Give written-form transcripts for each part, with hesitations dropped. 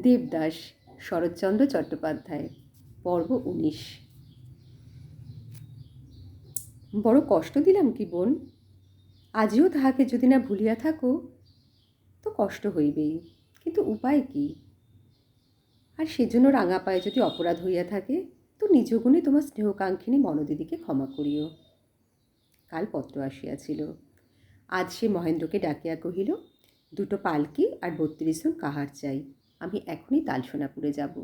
দেবদাস, শরৎচন্দ্র চট্টোপাধ্যায়। পর্ব 19। বড় কষ্ট দিলাম কি বোন? আজিও তাহাকে যদি না ভুলিয়া থাকো তো কষ্ট হইবেই, কিন্তু উপায় কি? আর সেজন্য রাঙা পায়ে যদি অপরাধ হইয়া থাকে তো নিজ গুণে তোমার স্নেহকাঙ্ক্ষিনী মনোদিদিকে ক্ষমা করিও। কাল পত্র আসিয়াছিল। আজ সে মহেন্দ্রকে ডাকিয়া কহিল, 2টো পালকি আর 32 জন কাহার চাই, আমি এখনই তালসোনাপুরে যাব।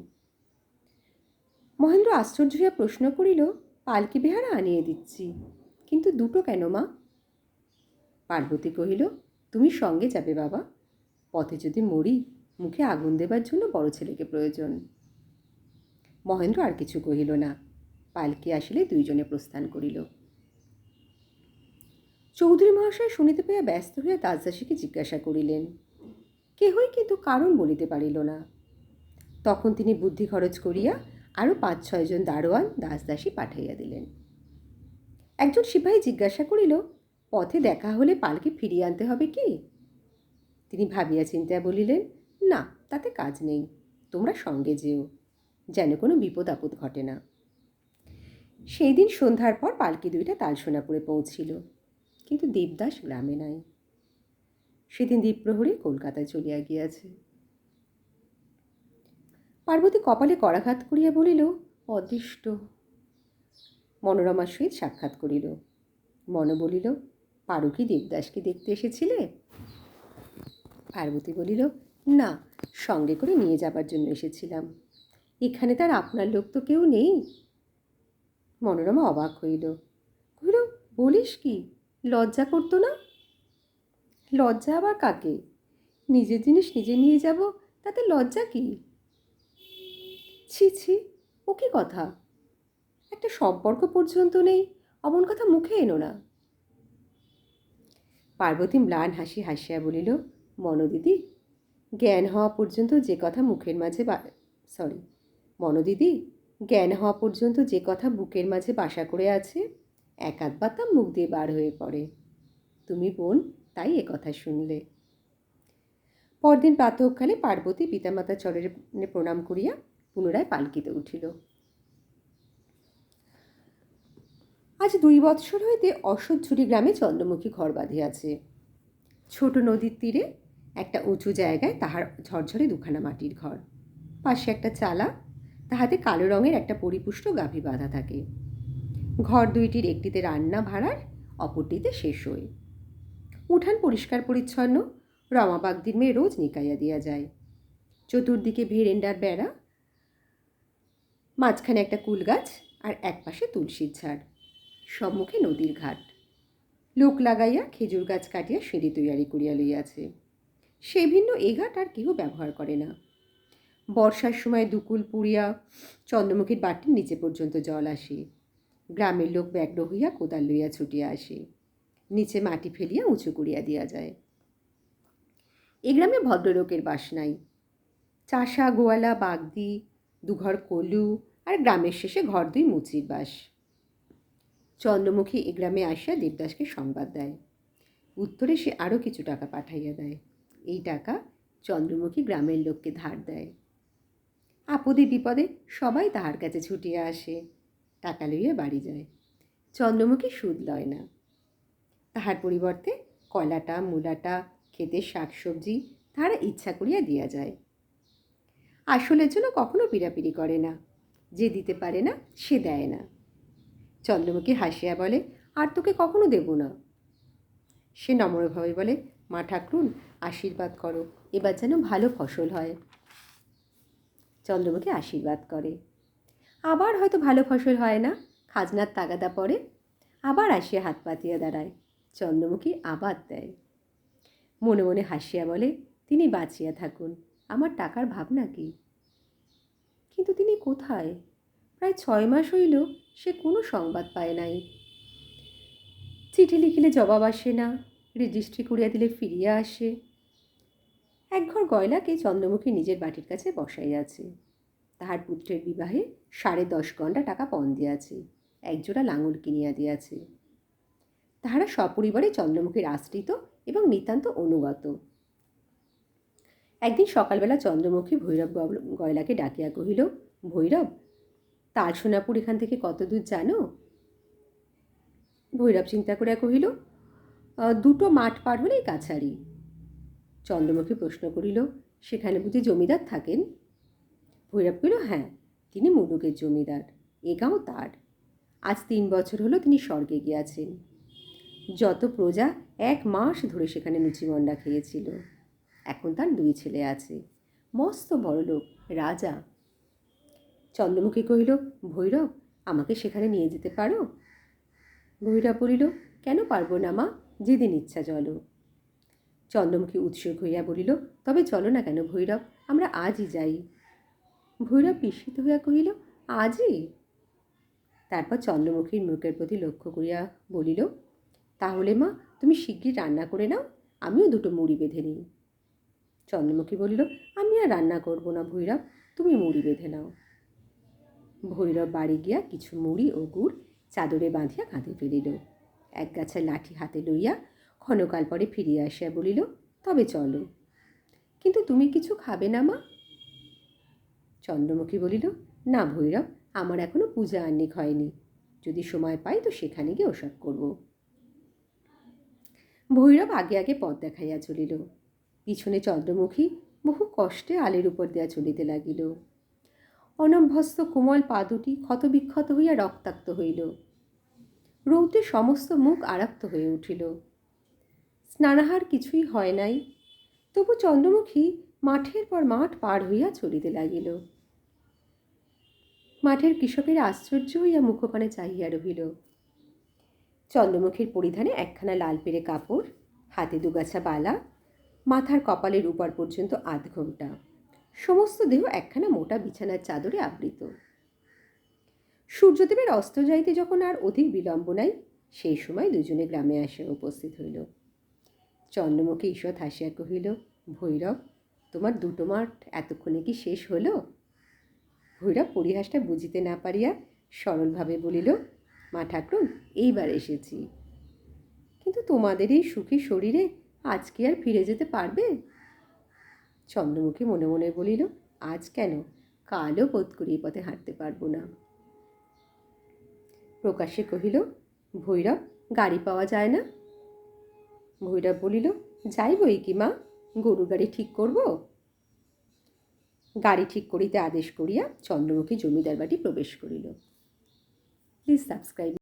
মহেন্দ্র আশ্চর্য হইয়া প্রশ্ন করিল, পালকি বেহারা আনিয়ে দিচ্ছি, কিন্তু 2টো কেন মা? পার্বতী কহিল, তুমি সঙ্গে যাবে বাবা, পথে যদি মরি মুখে আগুন দেবার জন্য বড় ছেলেকে প্রয়োজন। মহেন্দ্র আর কিছু কহিল না। পালকি আসিলে 2 জনে প্রস্থান করিল। চৌধুরী মহাশয় শুনিতে পাইয়া ব্যস্ত হইয়া দাসদাসীকে জিজ্ঞাসা করিলেন। কেহই কিন্তু কারণ বলিতে পারিল না। তখন তিনি বুদ্ধি খরচ করিয়া আরও 5-6 জন দারোয়ান দাসদাসী পাঠাইয়া দিলেন। একজন সিপাহী জিজ্ঞাসা করিল, পথে দেখা হলে পালকি ফিরিয়ে আনতে হবে কি? তিনি ভাবিয়া চিন্তিয়া বলিলেন, না, তাতে কাজ নেই, তোমরা সঙ্গে যেও, যেন কোনো বিপদ আপদ ঘটে না। সেই দিন সন্ধ্যার পর পালকি 2টা তালসোনাপুরে পৌঁছিল, কিন্তু দেবদাস গ্রামে নাই। সেদিন দ্বীপ্রহরী কলকাতায় চলিয়া গিয়াছে। পার্বতী কপালে করাঘাত করিয়া বলিল, অদৃষ্ট। মনোরমার সহিত সাক্ষাৎ করিল। মন বলিল, পারো কি দেবদাসকে দেখতে এসেছিলে? পার্বতী বলিল, না, সঙ্গে করে নিয়ে যাবার জন্য এসেছিলাম, এখানে তার আপনার লোক তো কেউ নেই। মনোরমা অবাক হইল। কহিল, বলিস কি, লজ্জা করতো না? লজ্জা আবার কাকে? নিজের জিনিস নিজে নিয়ে যাব, তাতে লজ্জা কি? ছি ছি, ও কি কথা? একটা সম্পর্ক পর্যন্ত নেই, অমন কথা মুখে এনো না। পার্বতী ম্লান হাসি হাসিয়া বলিল, মনোদিদি, জ্ঞান হওয়া পর্যন্ত যে কথা মুখের মাঝে মনোদিদি, জ্ঞান হওয়া পর্যন্ত যে কথা বুকের মাঝে বাসা করে আছে, এক আধবার তা মুখ দিয়ে বার হয়ে পড়ে। তুমি বোন, তাই এ কথা শুনলে। পরদিন প্রাতঃকালে পার্বতী পিতামাতা চরণে প্রণাম করিয়া পুনরায় পালকিতে উঠিল। আজ 2 বৎসর হইতে অশ্বঝুরি গ্রামে চন্দ্রমুখী ঘর বাঁধিয়াছে। ছোট নদীর তীরে একটা উঁচু জায়গায় তাহার ঝরঝরে 2খানা মাটির ঘর, পাশে একটা চালা, তাহাতে কালো রঙের একটা পরিপুষ্ট গাভী বাঁধা থাকে। ঘর 2টির একটিতে রান্না ভাড়ার, অপরটিতে শেষ হয়ে। উঠান পরিষ্কার পরিচ্ছন্ন, রমাবাগদির মেয়ে রোজ নিকাইয়া দিয়া যায়। চতুর্দিকে ভেরেন্ডার বেড়া, মাঝখানে একটা কুল গাছ, আর একপাশে তুলসীর ঝাড়, সম্মুখে নদীর ঘাট। লোক লাগাইয়া খেজুর গাছ কাটিয়া সিঁড়ি তৈয়ারি করিয়া লইয়াছে। সে ভিন্ন এ ঘাট আর কেউ ব্যবহার করে না। বর্ষার সময় দুকুল পুড়িয়া চন্দ্রমুখীর বাটির নিচে পর্যন্ত জল আসে। গ্রামের লোক ব্যগ্র হইয়া কোদাল লইয়া ছুটিয়া আসে, নিচে মাটি ফেলিয়া উঁচু করিয়া দিয়া যায়। এ গ্রামে ভদ্রলোকের বাস নাই। চাষা, গোয়ালা, বাগদি, 2 ঘর কলু, আর গ্রামের শেষে ঘর 2 মুচির বাস। চন্দ্রমুখী এ গ্রামে আসিয়া দেবদাসকে সংবাদ দেয়। উত্তরে সে আরও কিছু টাকা পাঠাইয়া দেয়। এই টাকা চন্দ্রমুখী গ্রামের লোককে ধার দেয়। আপদে বিপদে সবাই তাহার কাছে ছুটিয়া আসে, টাকা লইয়া বাড়ি যায়। চন্দ্রমুখী সুদ লয় না। তাহার পরিবর্তে কলাটা, মূলাটা, ক্ষেতের শাকসবজি তাহারা ইচ্ছা করিয়া দিয়া যায়। আসলের জন্য কখনো পিড়াপিড়ি করে না। যে দিতে পারে না সে দেয় না। চন্দ্রমুখী হাসিয়া বলে, আর তোকে কখনো দেব না। সে নম্রভাবে বলে, মা ঠাকরুন, আশীর্বাদ করো, এবার যেন ভালো ফসল হয়। চন্দ্রমুখী আশীর্বাদ করে। আবার হয়তো ভালো ফসল হয় না, খাজনার তাগাদা পড়ে, আবার আসিয়া হাত পাতিয়া দাঁড়ায়। চন্দ্রমুখী আবার দেয়। মনে মনে হাসিয়া বলে, তিনি বাঁচিয়া থাকুন, আমার টাকার ভাবনা কি? কিন্তু তিনি কোথায়? প্রায় 6 মাস হইল সে কোনো সংবাদ পায় নাই। চিঠি লিখিলে জবাব আসে না, রেজিস্ট্রি করিয়া দিলে ফিরিয়া আসে। এক ঘর গয়লাকে চন্দ্রমুখী নিজের বাটির কাছে বসাইয়াছে। তাহার পুত্রের বিবাহে 10.5 গণ্ডা টাকা পণ দিয়াছে, 1 জোড়া লাঙল কিনিয়া দিয়াছে। তাহারা সপরিবারে চন্দ্রমুখীর আশ্রিত এবং নিতান্ত অনুগত। একদিন সকালবেলা চন্দ্রমুখী ভৈরব গয়লাকে ডাকিয়া কহিল, ভৈরব, তালসোনাপুর এখান থেকে কত দূর জানো? ভৈরব চিন্তা করিয়া কহিল, 2টো মাঠ পার হলেই কাছারি। চন্দ্রমুখী প্রশ্ন করিল, সেখানে বুঝি জমিদার থাকেন? ভৈরব কহিল, হ্যাঁ, তিনি মুলুকের জমিদার, এ গাঁও তার। আজ 3 বছর হলো তিনি স্বর্গে গিয়াছেন। যত প্রজা 1 মাস ধরে সেখানে লুচিমন্ডা খেয়েছিল। এখন তার 2 ছেলে আছে, মস্ত বড়লোক, রাজা। চন্দ্রমুখী কহিল, ভৈরব, আমাকে সেখানে নিয়ে যেতে পারো? ভৈরব বলিল, কেন পারবো না মা, যেদিন ইচ্ছা চলো। চন্দ্রমুখী উৎসুক হইয়া বলিল, তবে চলো না কেন ভৈরব, আমরা আজই যাই। ভৈরব বিস্মিত হইয়া কহিল, আজই? তারপর চন্দ্রমুখীর মুখের প্রতি লক্ষ্য করিয়া বলিল, তাহলে মা তুমি শিগগির রান্না করে নাও, আমিও 2টো মুড়ি বেঁধে নিই। চন্দ্রমুখী বলিল, আমি আর রান্না করব না ভৈরব, তুমি মুড়ি বেঁধে নাও। ভৈরব বাড়ি গিয়া কিছু মুড়ি ও গুড় চাদরে বাঁধিয়া কাঁধে ফেলিল। একগাছা লাঠি হাতে লইয়া ক্ষণকাল পরে ফিরিয়া আসিয়া বলিল, তবে চলো। কিন্তু তুমি কিছু খাবে না মা? চন্দ্রমুখী বলিল, না ভৈরব, আমার এখনো পূজা আহ্নিক হয়নি, যদি সময় পাই তো সেখানে গিয়ে ওসব করব। ভৈরব আগে আগে পথ দেখাইয়া চলিল। পিছনে চন্দ্রমুখী বহু কষ্টে আলের উপর দিয়া চলিতে লাগিল। অনভ্যস্ত কোমল পা দুটি ক্ষতবিক্ষত হইয়া রক্তাক্ত হইল। রৌদ্রে সমস্ত মুখ আরক্ত হয়ে উঠিল। স্নানাহার কিছুই হয় নাই, তবু চন্দ্রমুখী মাঠের পর মাঠ পার হইয়া চলিতে লাগিল। মাঠের কৃষকের আশ্চর্য হইয়া মুখপানে চাহিয়া রহিল। চন্দ্রমুখীর পরিধানে একখানা লাল পেরে কাপড়, হাতে 2 গাছা বালা, মাথার কপালের উপর পর্যন্ত 8 ঘণ্টা, সমস্ত দেহ একখানা মোটা বিছানার চাদরে আবৃত। সূর্যদেবের অস্ত যাইতে যখন আর অধিক বিলম্ব নাই, সেই সময় দুজনে গ্রামে আসিয়া উপস্থিত হইল। চন্দ্রমুখী ঈষৎ হাসিয়া কহিল, ভৈরব, তোমার 2টো মাঠ এতক্ষণে কি শেষ হলো? ভৈরব পরিহাসটা বুঝিতে না পারিয়া সরলভাবে বলিল, মা ঠাকুরুন, এইবার এসেছি। কিন্তু তোমাদের এই সুখী শরীরে আজ কি আর ফিরে যেতে পারবে? চন্দ্রমুখী মনে মনে বলিল, আজ কেন, কালও বোধ করি এই পথে হাঁটতে পারবো না। প্রকাশ্যে কহিল, ভৈরব, গাড়ি পাওয়া যায় না? ভৈরব বলিল, যাইবই কি মা, গরু গাড়ি ঠিক করব। গাড়ি ঠিক করিতে আদেশ করিয়া চন্দ্রমুখী জমিদার বাড়ি প্রবেশ করিল। Please subscribe.